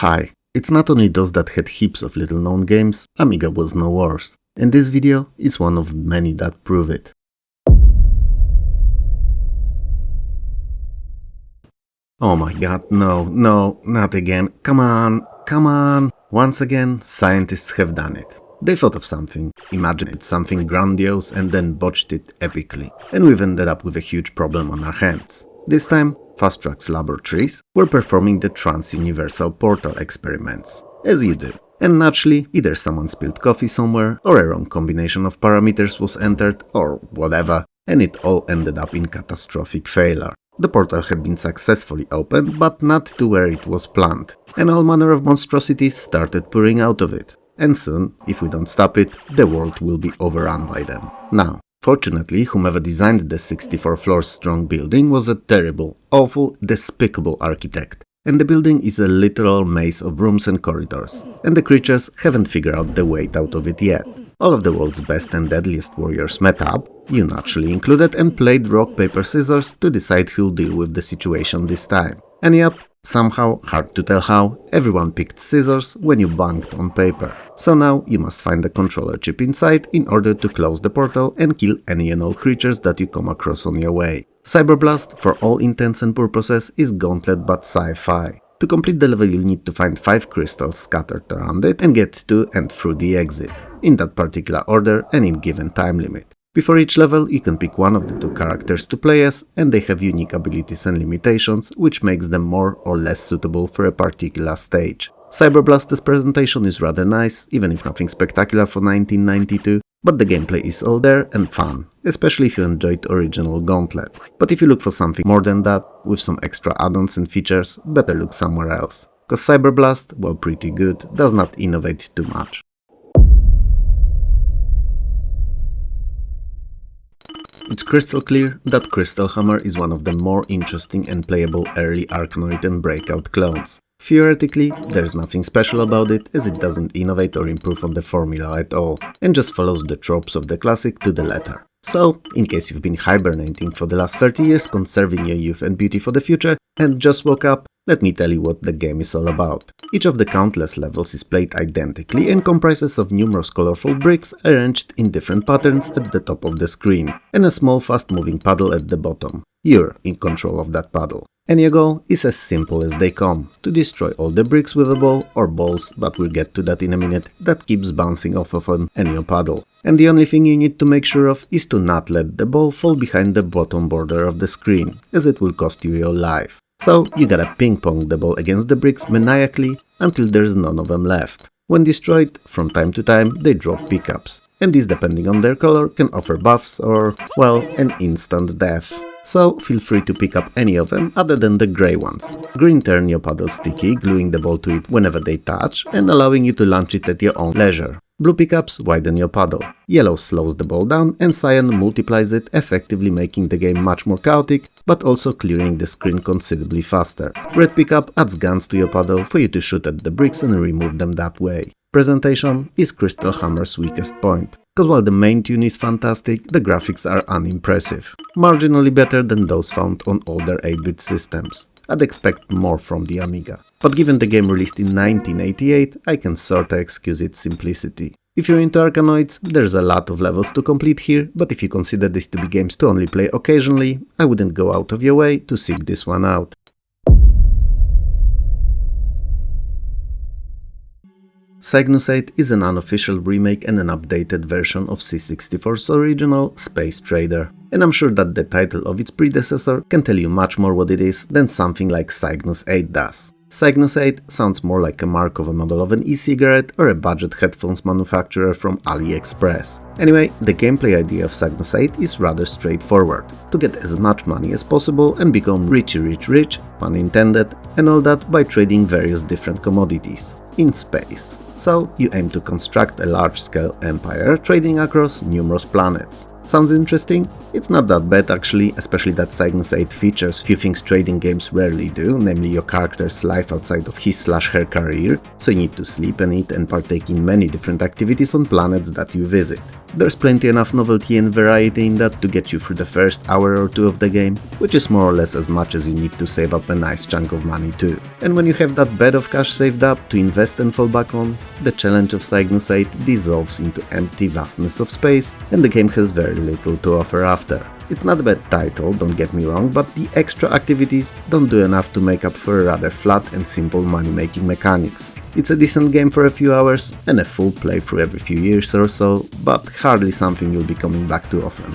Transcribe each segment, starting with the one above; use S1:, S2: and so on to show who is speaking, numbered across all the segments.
S1: Hi, it's not only those that had heaps of little known games, Amiga was no worse, and this video is one of many that prove it. Oh my god, no, not again, come on. Once again, scientists have done it. They thought of something, imagined something grandiose and then botched it epically, and we've ended up with a huge problem on our hands. This time, Fast Track's laboratories were performing the trans-universal portal experiments, as you do. And naturally, either someone spilled coffee somewhere, or a wrong combination of parameters was entered, or whatever, and it all ended up in catastrophic failure. The portal had been successfully opened, but not to where it was planned, and all manner of monstrosities started pouring out of it. And soon, if we don't stop it, the world will be overrun by them. Now, fortunately, whomever designed the 64 floors strong building was a terrible, awful, despicable architect. And the building is a literal maze of rooms and corridors, and the creatures haven't figured out the way out of it yet. All of the world's best and deadliest warriors met up, you naturally included, and played rock, paper, scissors to decide who'll deal with the situation this time. And yep, somehow, hard to tell how, everyone picked scissors when you banked on paper. So now you must find the controller chip inside in order to close the portal and kill any and all creatures that you come across on your way. Cyberblast, for all intents and purposes, is gauntlet but sci-fi. To complete the level you'll need to find 5 crystals scattered around it and get to and through the exit, in that particular order and in given time limit. Before each level, you can pick one of the 2 characters to play as, and they have unique abilities and limitations, which makes them more or less suitable for a particular stage. Cyberblast's presentation is rather nice, even if nothing spectacular for 1992, but the gameplay is all there and fun, especially if you enjoyed original Gauntlet. But if you look for something more than that, with some extra add-ons and features, better look somewhere else. Cause Cyberblast, while pretty good, does not innovate too much. It's crystal clear that Crystal Hammer is one of the more interesting and playable early Arkanoid and Breakout clones. Theoretically, there's nothing special about it, as it doesn't innovate or improve on the formula at all, and just follows the tropes of the classic to the letter. So, in case you've been hibernating for the last 30 years, conserving your youth and beauty for the future, and just woke up, let me tell you what the game is all about. Each of the countless levels is played identically and comprises of numerous colorful bricks arranged in different patterns at the top of the screen, and a small fast-moving paddle at the bottom. You're in control of that paddle. And your goal is as simple as they come, to destroy all the bricks with a ball or balls, but we'll get to that in a minute, that keeps bouncing off of them and your paddle. And the only thing you need to make sure of is to not let the ball fall behind the bottom border of the screen, as it will cost you your life. So you gotta ping-pong the ball against the bricks maniacally until there's none of them left. When destroyed, from time to time they drop pickups, and these, depending on their color, can offer buffs or, well, an instant death. So feel free to pick up any of them other than the grey ones. Green turn your paddle sticky, gluing the ball to it whenever they touch and allowing you to launch it at your own leisure. Blue pickups widen your paddle. Yellow slows the ball down and cyan multiplies it, effectively making the game much more chaotic, but also clearing the screen considerably faster. Red pickup adds guns to your paddle for you to shoot at the bricks and remove them that way. Presentation is Crystal Hammer's weakest point, cause while the main tune is fantastic, the graphics are unimpressive. Marginally better than those found on older 8-bit systems. I'd expect more from the Amiga. But given the game released in 1988, I can sorta excuse its simplicity. If you're into Arkanoids, there's a lot of levels to complete here, but if you consider these to be games to only play occasionally, I wouldn't go out of your way to seek this one out. Cygnus 8 is an unofficial remake and an updated version of C64's original Space Trader, and I'm sure that the title of its predecessor can tell you much more what it is than something like Cygnus 8 does. Cygnus 8 sounds more like a mark of a model of an e-cigarette or a budget headphones manufacturer from AliExpress. Anyway, the gameplay idea of Cygnus 8 is rather straightforward: to get as much money as possible and become rich, pun intended, and all that by trading various different commodities in space. So you aim to construct a large-scale empire trading across numerous planets. Sounds interesting? It's not that bad actually, especially that Cygnus 8 features few things trading games rarely do, namely your character's life outside of his/her career, so you need to sleep and eat and partake in many different activities on planets that you visit. There's plenty enough novelty and variety in that to get you through the first hour or two of the game, which is more or less as much as you need to save up a nice chunk of money too. And when you have that bed of cash saved up to invest and fall back on, the challenge of Cygnus 8 dissolves into empty vastness of space, and the game has very little to offer after. It's not a bad title, don't get me wrong, but the extra activities don't do enough to make up for a rather flat and simple money-making mechanics. It's a decent game for a few hours and a full playthrough every few years or so, but hardly something you'll be coming back to often.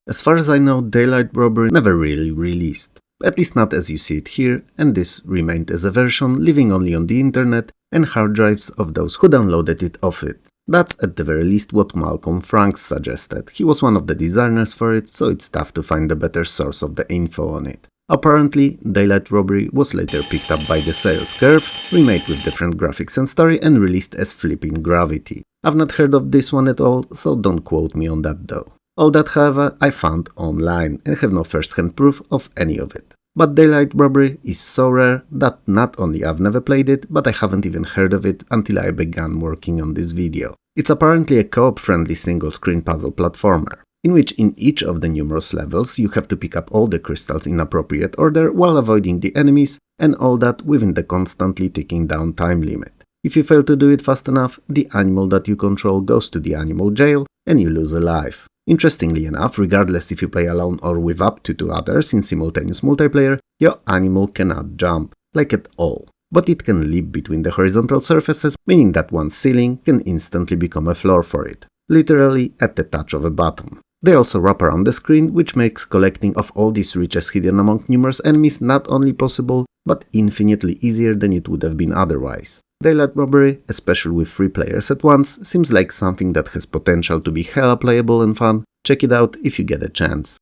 S1: As far as I know, Daylight Robbery never really released. At least not as you see it here, and this remained as a version living only on the internet and hard drives of those who downloaded it off it. That's at the very least what Malcolm Franks suggested. He was one of the designers for it, so it's tough to find a better source of the info on it. Apparently, Daylight Robbery was later picked up by the sales curve, remade with different graphics and story, and released as Flipping Gravity. I've not heard of this one at all, so don't quote me on that though. All that, however, I found online and have no first-hand proof of any of it. But Daylight Robbery is so rare that not only I've never played it, but I haven't even heard of it until I began working on this video. It's apparently a co-op-friendly single-screen puzzle platformer, in which in each of the numerous levels you have to pick up all the crystals in appropriate order while avoiding the enemies, and all that within the constantly ticking down time limit. If you fail to do it fast enough, the animal that you control goes to the animal jail and you lose a life. Interestingly enough, regardless if you play alone or with up to 2 others in simultaneous multiplayer, your animal cannot jump, like at all. But it can leap between the horizontal surfaces, meaning that one ceiling can instantly become a floor for it, literally at the touch of a button. They also wrap around the screen, which makes collecting of all these riches hidden among numerous enemies not only possible, but infinitely easier than it would have been otherwise. Daylight Robbery, especially with 3 players at once, seems like something that has potential to be hella playable and fun. Check it out if you get a chance.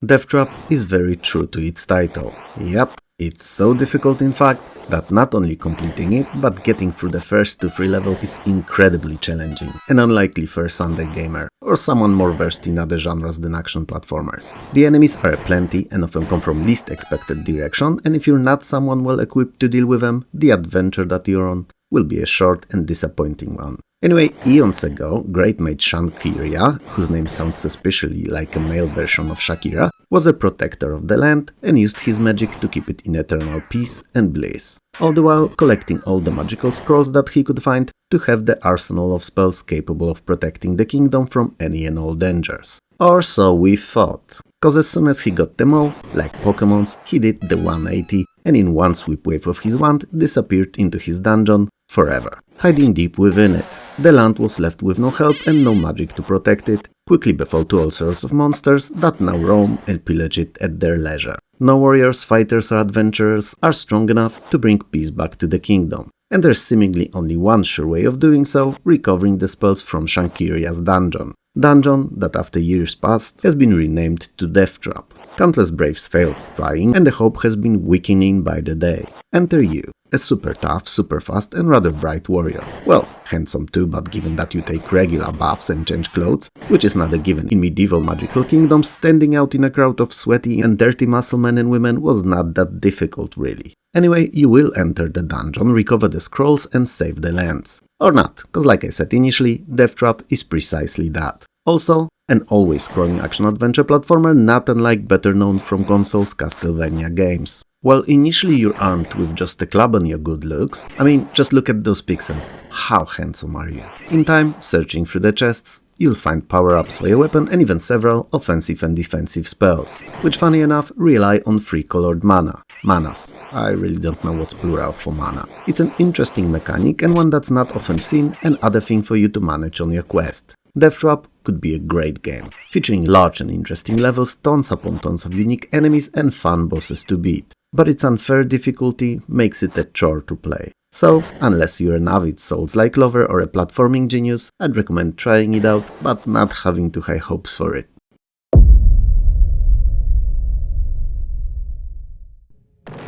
S1: Death Trap is very true to its title. Yep, it's so difficult in fact that not only completing it, but getting through the first 2-3 levels is incredibly challenging and unlikely for a Sunday gamer, or someone more versed in other genres than action platformers. The enemies are aplenty and often come from least expected direction, and if you're not someone well equipped to deal with them, the adventure that you're on will be a short and disappointing one. Anyway, eons ago, great mage Shankiria, whose name sounds suspiciously like a male version of Shakira, was a protector of the land and used his magic to keep it in eternal peace and bliss, all the while collecting all the magical scrolls that he could find to have the arsenal of spells capable of protecting the kingdom from any and all dangers. Or so we thought, cause as soon as he got them all, like Pokémons, he did the 180 and in one sweep wave of his wand disappeared into his dungeon forever, hiding deep within it. The land was left with no help and no magic to protect it, quickly befell to all sorts of monsters that now roam and pillage it at their leisure. No warriors, fighters or adventurers are strong enough to bring peace back to the kingdom, and there's seemingly only one sure way of doing so, recovering the spells from Shankiria's dungeon. Dungeon that after years past has been renamed to Death Trap. Countless braves failed trying, and the hope has been weakening by the day. Enter you, a super tough, super fast and rather bright warrior. Well, handsome too, but given that you take regular buffs and change clothes, which is not a given in medieval magical kingdoms, standing out in a crowd of sweaty and dirty muscle men and women was not that difficult really. Anyway, you will enter the dungeon, recover the scrolls and save the lands. Or not, cause like I said initially, Death Trap is precisely that. Also, an always scrolling action-adventure platformer not unlike better known from consoles Castlevania games. While initially you're armed with just a club and your good looks, I mean, just look at those pixels. How handsome are you? In time, searching through the chests, you'll find power-ups for your weapon and even several offensive and defensive spells, which funny enough rely on 3-colored mana. Manas. I really don't know what's plural for mana. It's an interesting mechanic and one that's not often seen, and other thing for you to manage on your quest. Death Trap could be a great game, featuring large and interesting levels, tons upon tons of unique enemies and fun bosses to beat. But its unfair difficulty makes it a chore to play. So, unless you're an avid Souls-like lover or a platforming genius, I'd recommend trying it out, but not having too high hopes for it.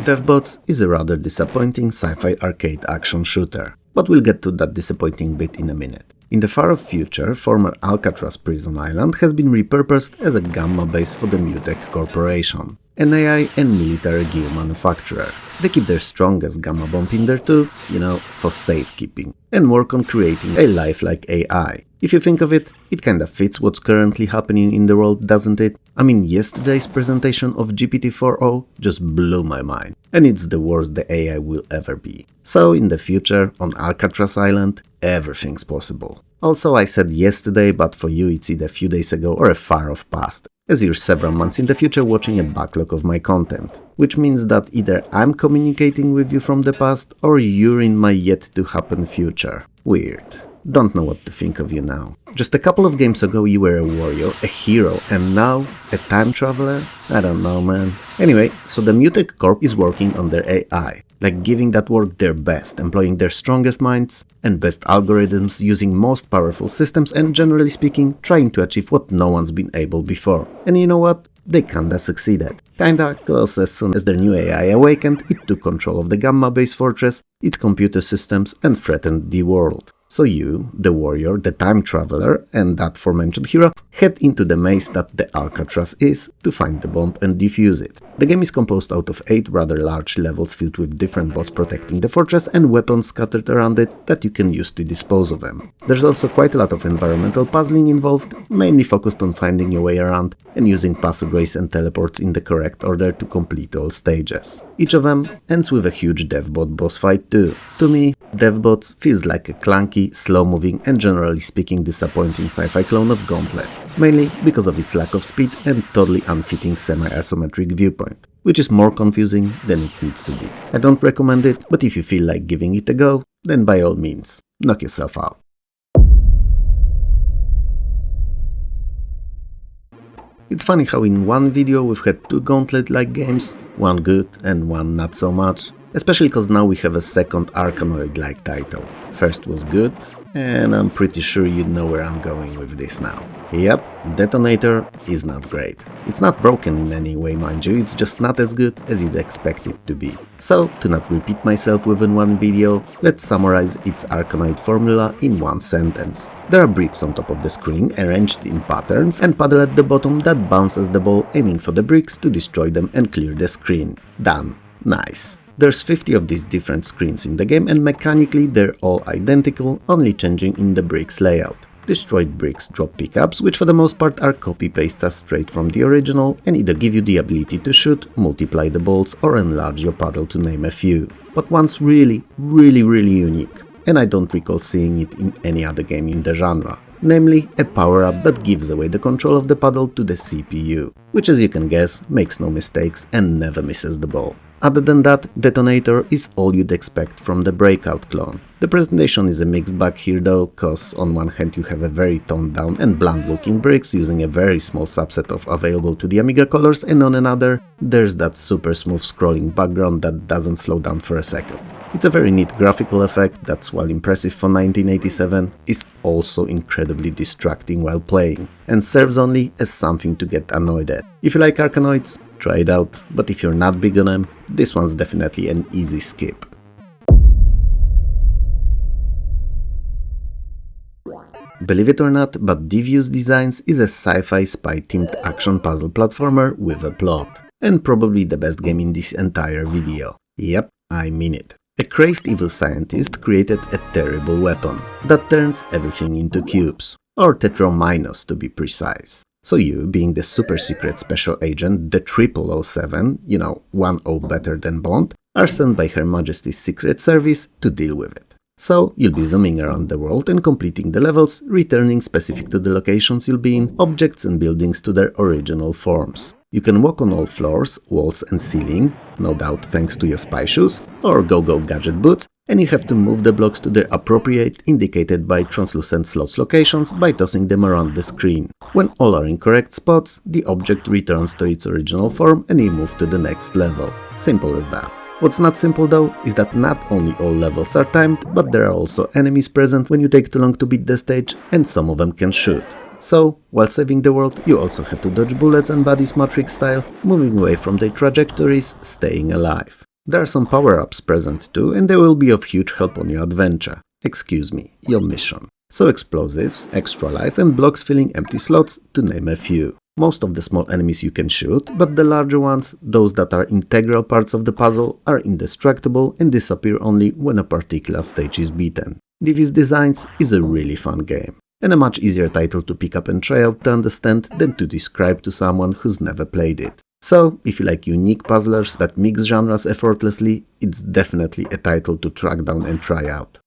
S1: Deathbots is a rather disappointing sci-fi arcade action shooter, but we'll get to that disappointing bit in a minute. In the far-off future, former Alcatraz prison island has been repurposed as a gamma base for the Mutec Corporation, an AI and military gear manufacturer. They keep their strongest gamma bomb in there too, for safekeeping, and work on creating a lifelike AI. If you think of it, it kinda fits what's currently happening in the world, doesn't it? I mean, yesterday's presentation of GPT-4o just blew my mind, and it's the worst the AI will ever be. So in the future, on Alcatraz Island, everything's possible. Also, I said yesterday, but for you it's either a few days ago or a far-off past, as you're several months in the future watching a backlog of my content, which means that either I'm communicating with you from the past or you're in my yet-to-happen future. Weird. Don't know what to think of you now. Just a couple of games ago you were a warrior, a hero, and now a time traveler? I don't know, man. Anyway, so the Mutec Corp is working on their AI, like giving that work their best, employing their strongest minds and best algorithms, using most powerful systems and, generally speaking, trying to achieve what no one's been able before. And you know what? They kinda succeeded. Kinda, cause as soon as their new AI awakened, it took control of the Gamma Base Fortress, its computer systems, and threatened the world. So you, the warrior, the time traveler, and that aforementioned hero head into the maze that the Alcatraz is to find the bomb and defuse it. The game is composed out of 8 rather large levels filled with different bots protecting the fortress and weapons scattered around it that you can use to dispose of them. There's also quite a lot of environmental puzzling involved, mainly focused on finding your way around and using passageways and teleports in the correct order to complete all stages. Each of them ends with a huge Deathbot boss fight too. To me, Deathbots feels like a clunky, slow-moving and generally speaking disappointing sci-fi clone of Gauntlet, mainly because of its lack of speed and totally unfitting semi-isometric viewpoint, which is more confusing than it needs to be. I don't recommend it, but if you feel like giving it a go, then by all means, knock yourself out. It's funny how in one video we've had 2 Gauntlet-like games, one good and one not so much, especially cause now we have a second Arkanoid-like title. First was good, and I'm pretty sure you know where I'm going with this now. Yep, Detonator is not great. It's not broken in any way, mind you, it's just not as good as you'd expect it to be. So, to not repeat myself within one video, let's summarize its Arkanoid formula in one sentence. There are bricks on top of the screen, arranged in patterns, and paddle at the bottom that bounces the ball, aiming for the bricks to destroy them and clear the screen. Done. Nice. There's 50 of these different screens in the game, and mechanically they're all identical, only changing in the bricks layout. Destroyed bricks drop pickups, which for the most part are copy-pasted straight from the original and either give you the ability to shoot, multiply the balls or enlarge your paddle, to name a few. But one's really unique, and I don't recall seeing it in any other game in the genre. Namely, a power-up that gives away the control of the paddle to the CPU, which, as you can guess, makes no mistakes and never misses the ball. Other than that, Detonator is all you'd expect from the Breakout clone. The presentation is a mixed bag here though, cause on one hand you have a very toned down and bland looking bricks using a very small subset of available to the Amiga colors, and on another, there's that super smooth scrolling background that doesn't slow down for a second. It's a very neat graphical effect that's, while impressive for 1987, is also incredibly distracting while playing, and serves only as something to get annoyed at. If you like Arkanoids, try it out, but if you're not big on them, this one's definitely an easy skip. Believe it or not, but Devious Designs is a sci-fi spy-themed action puzzle platformer with a plot, and probably the best game in this entire video. Yep, I mean it. A crazed evil scientist created a terrible weapon that turns everything into cubes, or tetrominos to be precise. So you, being the super secret special agent, the 007, 1-0 better than Bond, are sent by Her Majesty's Secret Service to deal with it. So you'll be zooming around the world and completing the levels, returning specific to the locations you'll be in, objects and buildings to their original forms. You can walk on all floors, walls and ceiling, no doubt thanks to your spy shoes, or go-go gadget boots, and you have to move the blocks to their appropriate, indicated by translucent slots locations, by tossing them around the screen. When all are in correct spots, the object returns to its original form and you move to the next level. Simple as that. What's not simple though is that not only all levels are timed, but there are also enemies present when you take too long to beat the stage, and some of them can shoot. So, while saving the world, you also have to dodge bullets and bodies Matrix style, moving away from their trajectories, staying alive. There are some power-ups present too, and they will be of huge help on your adventure. Excuse me, your mission. So explosives, extra life and blocks filling empty slots, to name a few. Most of the small enemies you can shoot, but the larger ones, those that are integral parts of the puzzle, are indestructible and disappear only when a particular stage is beaten. Devious Designs is a really fun game, and a much easier title to pick up and try out to understand than to describe to someone who's never played it. So, if you like unique puzzlers that mix genres effortlessly, it's definitely a title to track down and try out.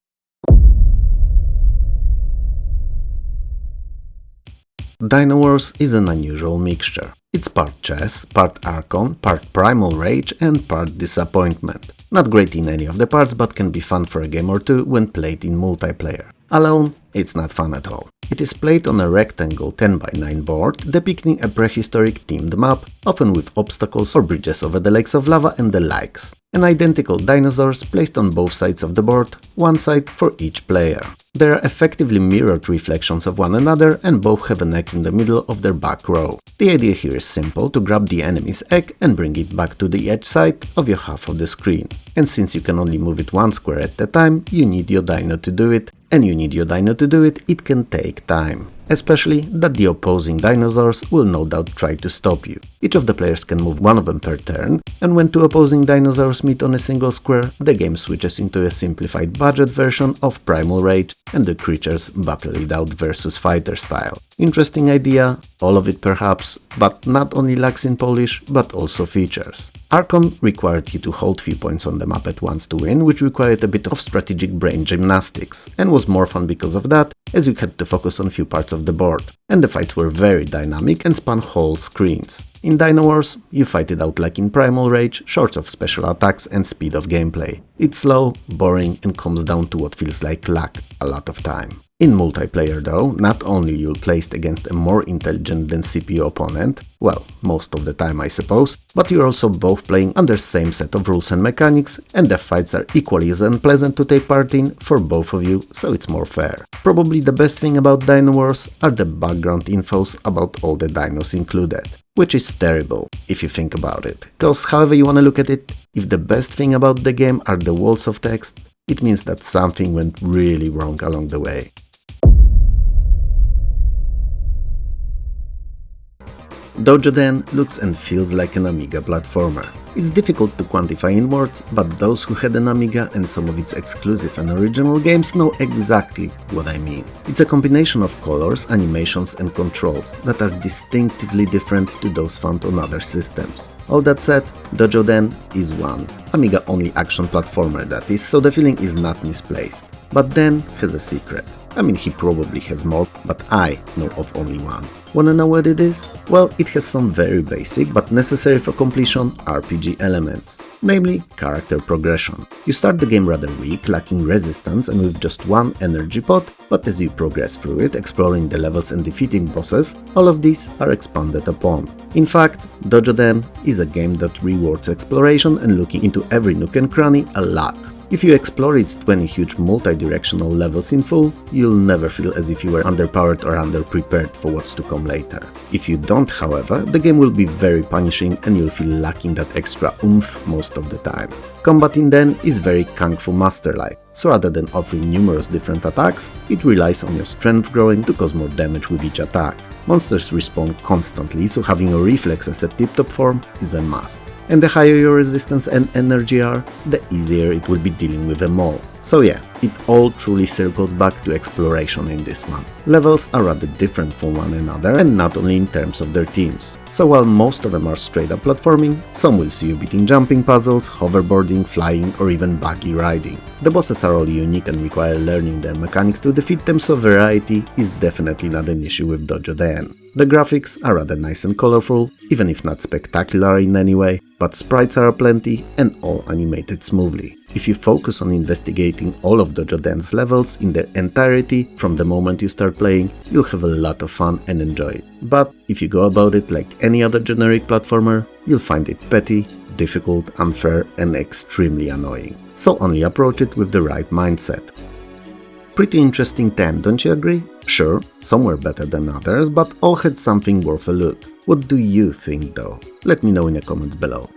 S1: Dino Wars is an unusual mixture. It's part chess, part Archon, part primal rage and part disappointment. Not great in any of the parts, but can be fun for a game or two when played in multiplayer. Alone, it's not fun at all. It is played on a rectangle 10x9 board, depicting a prehistoric themed map, often with obstacles or bridges over the lakes of lava and the likes. And identical dinosaurs placed on both sides of the board, one side for each player. They are effectively mirrored reflections of one another and both have an egg in the middle of their back row. The idea here is simple: to grab the enemy's egg and bring it back to the edge side of your half of the screen. And since you can only move it one square at a time, you need your dino to do it, and it can take time. Especially that the opposing dinosaurs will no doubt try to stop you. Each of the players can move one of them per turn, and when two opposing dinosaurs meet on a single square, the game switches into a simplified budget version of Primal Rage, and the creatures battle it out versus fighter style. Interesting idea, all of it perhaps, but not only lacks in polish, but also features. Archon required you to hold few points on the map at once to win, which required a bit of strategic brain gymnastics, and was more fun because of that, as you had to focus on few parts of the board, and the fights were very dynamic and span whole screens. In Dino Wars, you fight it out like in Primal Rage, short of special attacks and speed of gameplay. It's slow, boring and comes down to what feels like luck a lot of time. In multiplayer though, not only you'll placed against a more intelligent than CPU opponent, well, most of the time I suppose, but you're also both playing under same set of rules and mechanics, and the fights are equally as unpleasant to take part in for both of you, so it's more fair. Probably the best thing about Dino Wars are the background infos about all the dinos included. Which is terrible, if you think about it, cause however you wanna look at it, if the best thing about the game are the walls of text, it means that something went really wrong along the way. Dojo Dan looks and feels like an Amiga platformer. It's difficult to quantify in words, but those who had an Amiga and some of its exclusive and original games know exactly what I mean. It's a combination of colors, animations and controls that are distinctively different to those found on other systems. All that said, Dojo Dan is one Amiga-only action platformer that is, so the feeling is not misplaced. But Dan has a secret. I mean, he probably has more, but I know of only one. Wanna know what it is? Well, it has some very basic, but necessary for completion RPG elements, namely character progression. You start the game rather weak, lacking resistance and with just one energy pot, but as you progress through it, exploring the levels and defeating bosses, all of these are expanded upon. In fact, Dojo Dan is a game that rewards exploration and looking into every nook and cranny a lot. If you explore its 20 huge multi-directional levels in full, you'll never feel as if you were underpowered or underprepared for what's to come later. If you don't, however, the game will be very punishing and you'll feel lacking that extra oomph most of the time. Combat in Dan is very Kung Fu Master-like, so rather than offering numerous different attacks, it relies on your strength growing to cause more damage with each attack. Monsters respawn constantly, so having a reflex as a tip-top form is a must. And the higher your resistance and energy are, the easier it will be dealing with them all. So yeah, it all truly circles back to exploration in this one. Levels are rather different from one another, and not only in terms of their themes. So while most of them are straight up platforming, some will see you beating jumping puzzles, hoverboarding, flying or even buggy riding. The bosses are all unique and require learning their mechanics to defeat them, so variety is definitely not an issue with Dojo Dan. The graphics are rather nice and colorful, even if not spectacular in any way, but sprites are aplenty and all animated smoothly. If you focus on investigating all of Dojo Dan's levels in their entirety from the moment you start playing, you'll have a lot of fun and enjoy it. But if you go about it like any other generic platformer, you'll find it petty, difficult, unfair and extremely annoying. So only approach it with the right mindset. Pretty interesting 10, don't you agree? Sure, some were better than others, but all had something worth a look. What do you think though? Let me know in the comments below.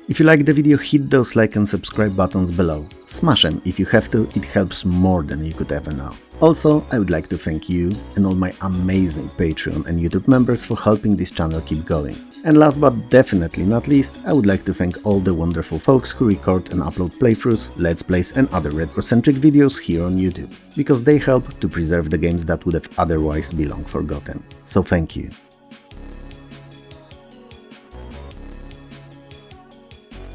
S1: If you like the video, hit those like and subscribe buttons below. Smash them if you have to, it helps more than you could ever know. Also, I would like to thank you and all my amazing Patreon and YouTube members for helping this channel keep going. And last but definitely not least, I would like to thank all the wonderful folks who record and upload playthroughs, let's plays and other retro-centric videos here on YouTube, because they help to preserve the games that would have otherwise been long forgotten. So thank you.